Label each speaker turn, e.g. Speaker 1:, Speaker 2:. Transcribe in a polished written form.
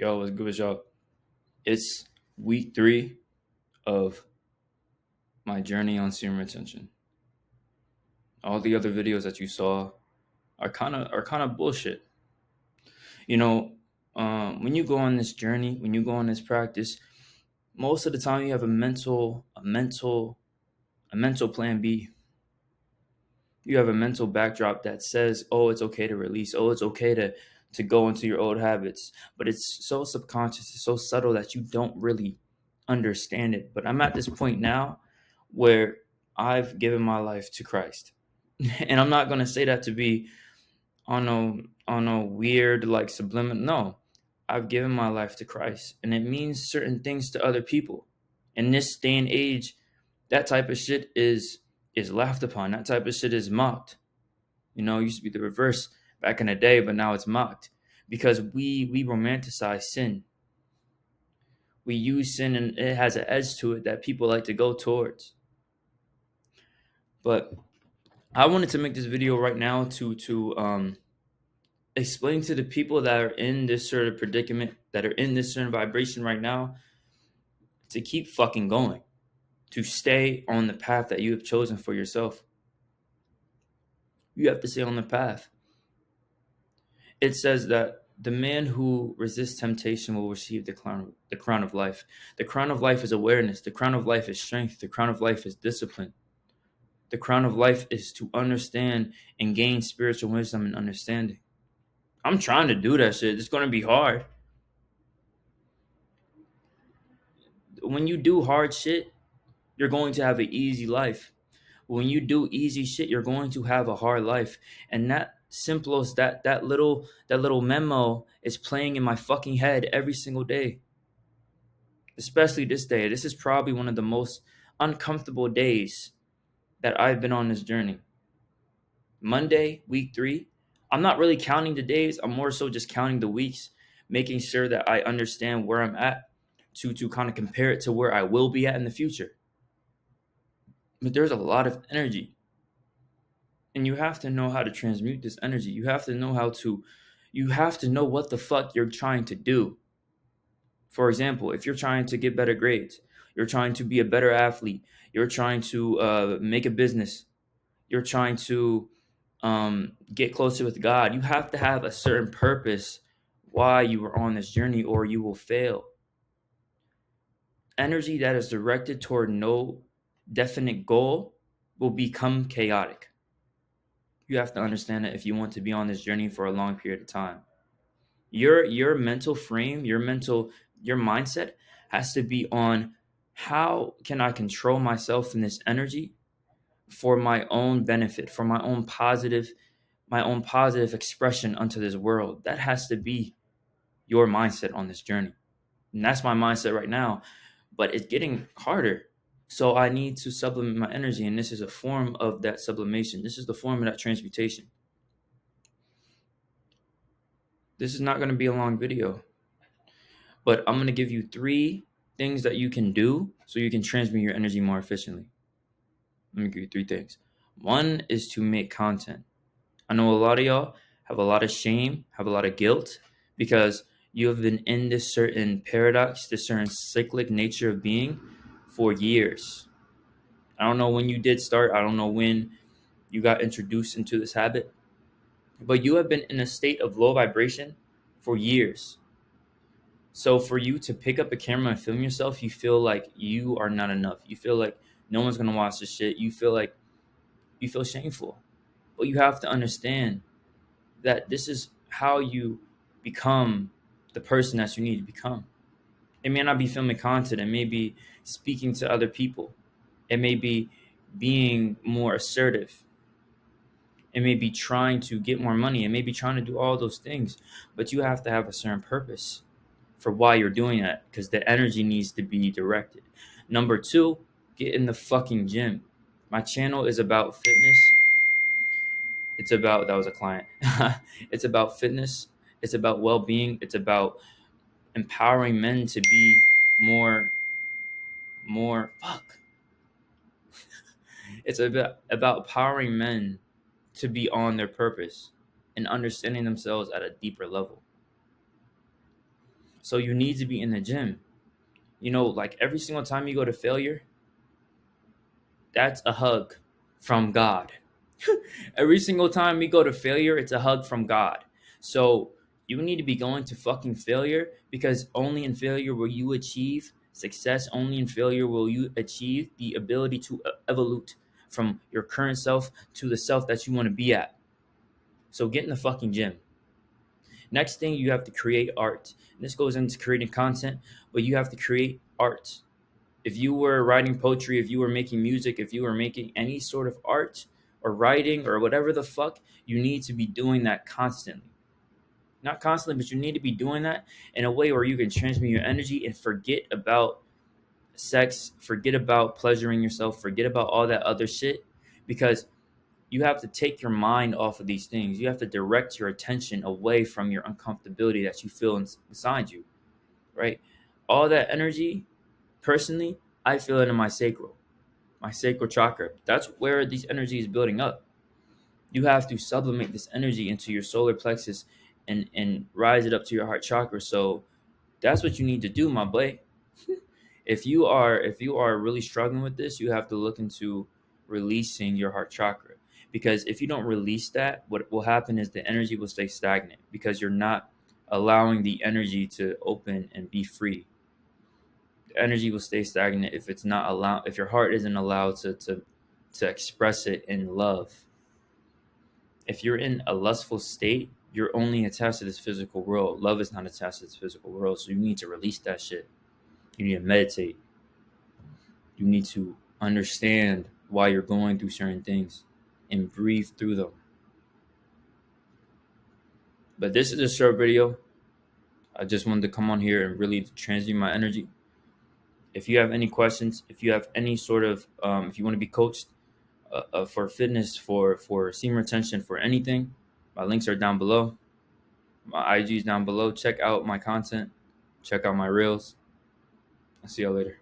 Speaker 1: Yo, what's good with y'all? It's week 3 of my journey on serum retention. All the other videos that you saw are kind of bullshit. You know, when you go on this journey, when you go on this practice, most of the time you have a mental plan B. You have a mental backdrop that says, "Oh, it's okay to release. Oh, it's okay to go into your old habits." But it's so subconscious, it's so subtle that you don't really understand it. But I'm at this point now where I've given my life to Christ. And I'm not going to say that to be on a weird like subliminal. No. I've given my life to Christ, and it means certain things to other people. In this day and age, that type of shit is laughed upon. That type of shit is mocked. It used to be the reverse back in the day, but now it's mocked because we romanticize sin. We use sin, and it has an edge to it that people like to go towards. But I wanted to make this video right now to explain to the people that are in this sort of predicament, that are in this certain vibration right now, to keep fucking going, to stay on the path that you have chosen for yourself. You have to stay on the path. It says that the man who resists temptation will receive the crown of life. The crown of life is awareness. The crown of life is strength. The crown of life is discipline. The crown of life is to understand and gain spiritual wisdom and understanding. I'm trying to do that shit. It's going to be hard. When you do hard shit, you're going to have an easy life. When you do easy shit, you're going to have a hard life. And that simplest, that little memo is playing in my fucking head every single day. Especially this day. This is probably one of the most uncomfortable days that I've been on this journey. Monday, week 3. I'm not really counting the days. I'm more so just counting the weeks, making sure that I understand where I'm at to kind of compare it to where I will be at in the future. But there's a lot of energy. And you have to know how to transmute this energy. You have to know what the fuck you're trying to do. For example, if you're trying to get better grades, you're trying to be a better athlete, you're trying to make a business, you're trying to get closer with God, you have to have a certain purpose why you are on this journey, or you will fail. Energy that is directed toward no definite goal will become chaotic. You have to understand that if you want to be on this journey for a long period of time, your mental frame, your mindset has to be on how can I control myself in this energy for my own benefit, for my own positive expression unto this world. That has to be your mindset on this journey. And that's my mindset right now, but it's getting harder. So I need to supplement my energy, and this is a form of that sublimation. This is the form of that transmutation. This is not going to be a long video, but I'm going to give you 3 things that you can do so you can transmute your energy more efficiently. Let me give you 3 things. One is to make content. I know a lot of y'all have a lot of shame, have a lot of guilt, because you have been in this certain paradox, this certain cyclic nature of being for years. I don't know when you did start. I don't know when you got introduced into this habit, but you have been in a state of low vibration for years. So for you to pick up a camera and film yourself, you feel like you are not enough. You feel like no one's going to watch this shit. You feel shameful. But you have to understand that this is how you become the person that you need to become. It may not be filming content. It may be speaking to other people. It may be being more assertive. It may be trying to get more money. It may be trying to do all those things. But you have to have a certain purpose for why you're doing that, because the energy needs to be directed. Number 2, get in the fucking gym. My channel is about fitness. That was a client. It's about fitness. It's about well-being. It's about empowering men to be more fuck. It's about empowering men to be on their purpose and understanding themselves at a deeper level. So you need to be in the gym. You know, like every single time you go to failure, that's a hug from God. Every single time we go to failure, it's a hug from God. So you need to be going to fucking failure, because only in failure will you achieve success. Only in failure will you achieve the ability to evolute from your current self to the self that you want to be at. So get in the fucking gym. Next thing, you have to create art. And this goes into creating content, but you have to create art. If you were writing poetry, if you were making music, if you were making any sort of art or writing or whatever the fuck, you need to be doing that constantly. Not constantly, but you need to be doing that in a way where you can transmit your energy and forget about sex, forget about pleasuring yourself, forget about all that other shit, because you have to take your mind off of these things. You have to direct your attention away from your uncomfortability that you feel inside you, right? All that energy, personally, I feel it in my sacral chakra. That's where this energy is building up. You have to sublimate this energy into your solar plexus and rise it up to your heart chakra. So that's what you need to do, my boy. If you are really struggling with this, you have to look into releasing your heart chakra, because if you don't release that, what will happen is the energy will stay stagnant, because you're not allowing the energy to open and be free. The energy will stay stagnant if it's not allowed, if your heart isn't allowed to express it in love. If you're in a lustful state, you're only attached to this physical world. Love is not attached to this physical world, so you need to release that shit. You need to meditate. You need to understand why you're going through certain things and breathe through them. But this is a short video. I just wanted to come on here and really transmute my energy. If you have any questions, if you have any sort of, if you want to be coached for fitness, for seam retention, for anything, my links are down below. My IG is down below. Check out my content. Check out my reels. I'll see y'all later.